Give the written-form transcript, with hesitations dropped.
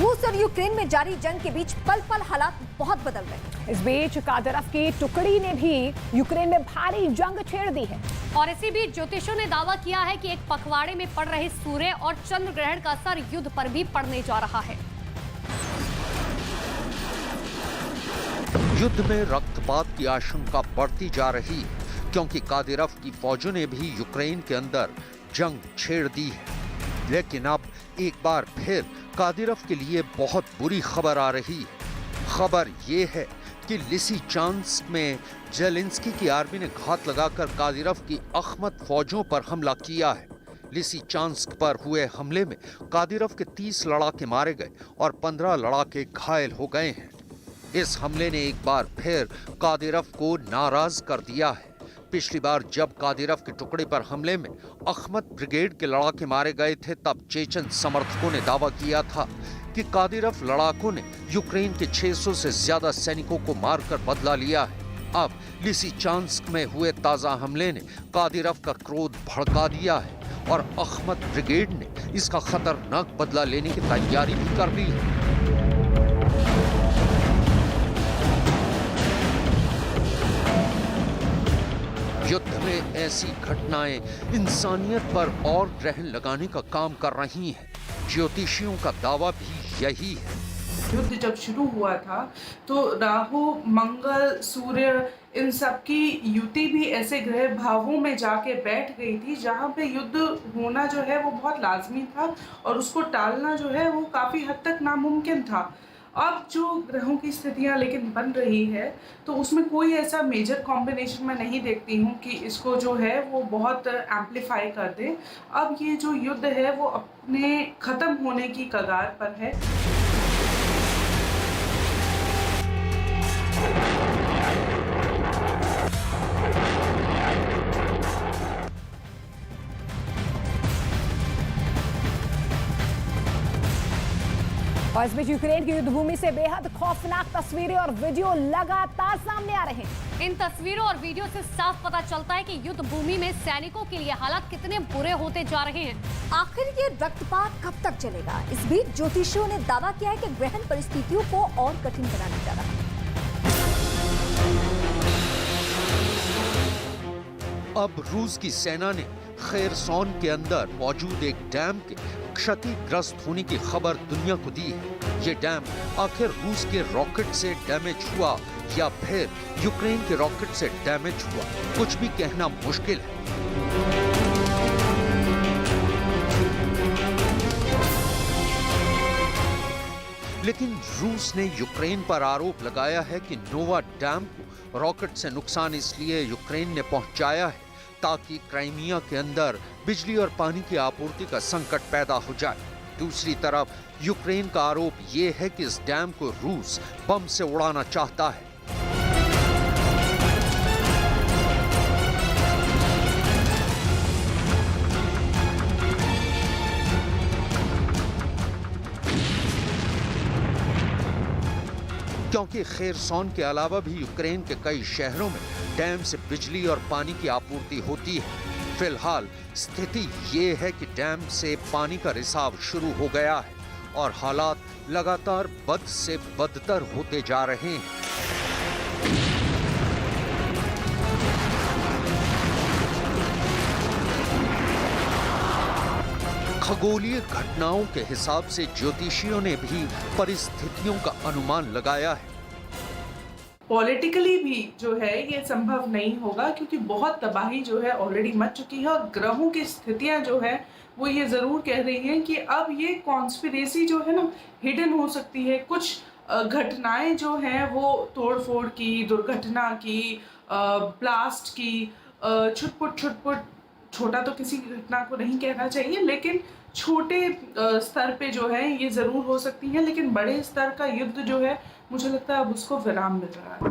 रूस और यूक्रेन में जारी जंग के बीच पल पल हालात बहुत बदल रहे हैं। इस बीच कादिरोव की टुकड़ी ने भी यूक्रेन में भारी जंग छेड़ दी है। और इसी बीच ज्योतिषियों ने दावा किया है कि एक पखवाड़े में पड़ रहे सूर्य और चंद्र ग्रहण का असर युद्ध पर भी पड़ने जा रहा है। युद्ध में रक्तपात की आशंका बढ़ती जा रही है क्योंकि कादिरोव की फौजों ने भी यूक्रेन के अंदर जंग छेड़ दी है। लेकिन अब एक बार फिर कादिरोव के लिए बहुत बुरी खबर आ रही है। खबर ये है कि लिसिचांस्क में जेलेंस्की की आर्मी ने घात लगाकर कादिरोव की अखमत फौजों पर हमला किया है। लिसिचांस्क पर हुए हमले में कादिरोव के 30 लड़ाके मारे गए और 15 लड़ाके घायल हो गए हैं। इस हमले ने एक बार फिर कादिरोव को नाराज कर दिया है। पिछली बार जब कादिरोव के टुकड़े पर हमले में अखमत ब्रिगेड के लड़ाके मारे गए थे, तब चेचन समर्थकों ने दावा किया था कि कादिरोव लड़ाकों ने यूक्रेन के 600 से ज्यादा सैनिकों को मारकर बदला लिया है। अब लिसिचांस्क में हुए ताजा हमले ने कादिरोव का क्रोध भड़का दिया है और अखमत ब्रिगेड ने इसका खतरनाक बदला लेने की तैयारी भी कर ली है। युद्ध में ऐसी घटनाएं इंसानियत पर और ग्रहण लगाने का काम कर रही हैं। ज्योतिषियों का दावा भी यही है। युद्ध जब शुरू हुआ था तो राहु, मंगल, सूर्य इन सब की युति भी ऐसे ग्रह भावों में जाके बैठ गई थी जहाँ पे युद्ध होना जो है वो बहुत लाजमी था और उसको टालना जो है वो काफ़ी हद तक नामुमकिन था। अब जो ग्रहों की स्थितियां लेकिन बन रही है तो उसमें कोई ऐसा मेजर कॉम्बिनेशन मैं नहीं देखती हूँ कि इसको जो है वो बहुत एम्पलीफाई कर दे। अब ये जो युद्ध है वो अपने ख़त्म होने की कगार पर है। और इस बीच यूक्रेन की युद्धभूमि से बेहद खौफनाक तस्वीरें और वीडियो लगातार सामने आ रहे हैं। इन तस्वीरों और वीडियो से साफ पता चलता है कि युद्ध भूमि में सैनिकों के लिए हालात कितने बुरे होते जा रहे हैं। आखिर ये रक्तपात कब तक चलेगा? इस बीच ज्योतिषियों ने दावा किया है कि ग्रहण परिस्थितियों को और कठिन बनाने जा रहा है। अब रूस की सेना ने खेरसोन के अंदर मौजूद एक डैम के क्षतिग्रस्त होने की खबर दुनिया को दी है। ये डैम आखिर रूस के रॉकेट से डैमेज हुआ या फिर यूक्रेन के रॉकेट से डैमेज हुआ, कुछ भी कहना मुश्किल है। लेकिन रूस ने यूक्रेन पर आरोप लगाया है कि नोवा डैम को रॉकेट से नुकसान इसलिए यूक्रेन ने पहुंचाया है ताकि क्राइमिया के अंदर बिजली और पानी की आपूर्ति का संकट पैदा हो जाए। दूसरी तरफ यूक्रेन का आरोप ये है कि इस डैम को रूस बम से उड़ाना चाहता है। क्योंकि खेरसोन के अलावा भी यूक्रेन के कई शहरों में डैम से बिजली और पानी की आपूर्ति होती है। फिलहाल स्थिति ये है कि डैम से पानी का रिसाव शुरू हो गया है और हालात लगातार बद से बदतर होते जा रहे हैं। खगोलीय घटनाओं के हिसाब से ज्योतिषियों ने भी परिस्थितियों का अनुमान लगाया है। पॉलिटिकली भी जो है ये संभव नहीं होगा क्योंकि बहुत तबाही जो है ऑलरेडी मच चुकी है और ग्रहों की स्थितियां जो है वो ये ज़रूर कह रही हैं कि अब ये कॉन्स्पिरेसी जो है ना हिडन हो सकती है। कुछ घटनाएं जो हैं वो तोड़फोड़ की, दुर्घटना की, ब्लास्ट की, छुटपुट, छोटा तो किसी घटना को नहीं कहना चाहिए लेकिन छोटे स्तर पे जो है ये ज़रूर हो सकती है। लेकिन बड़े स्तर का युद्ध जो है मुझे लगता है अब उसको विराम मिल रहा है।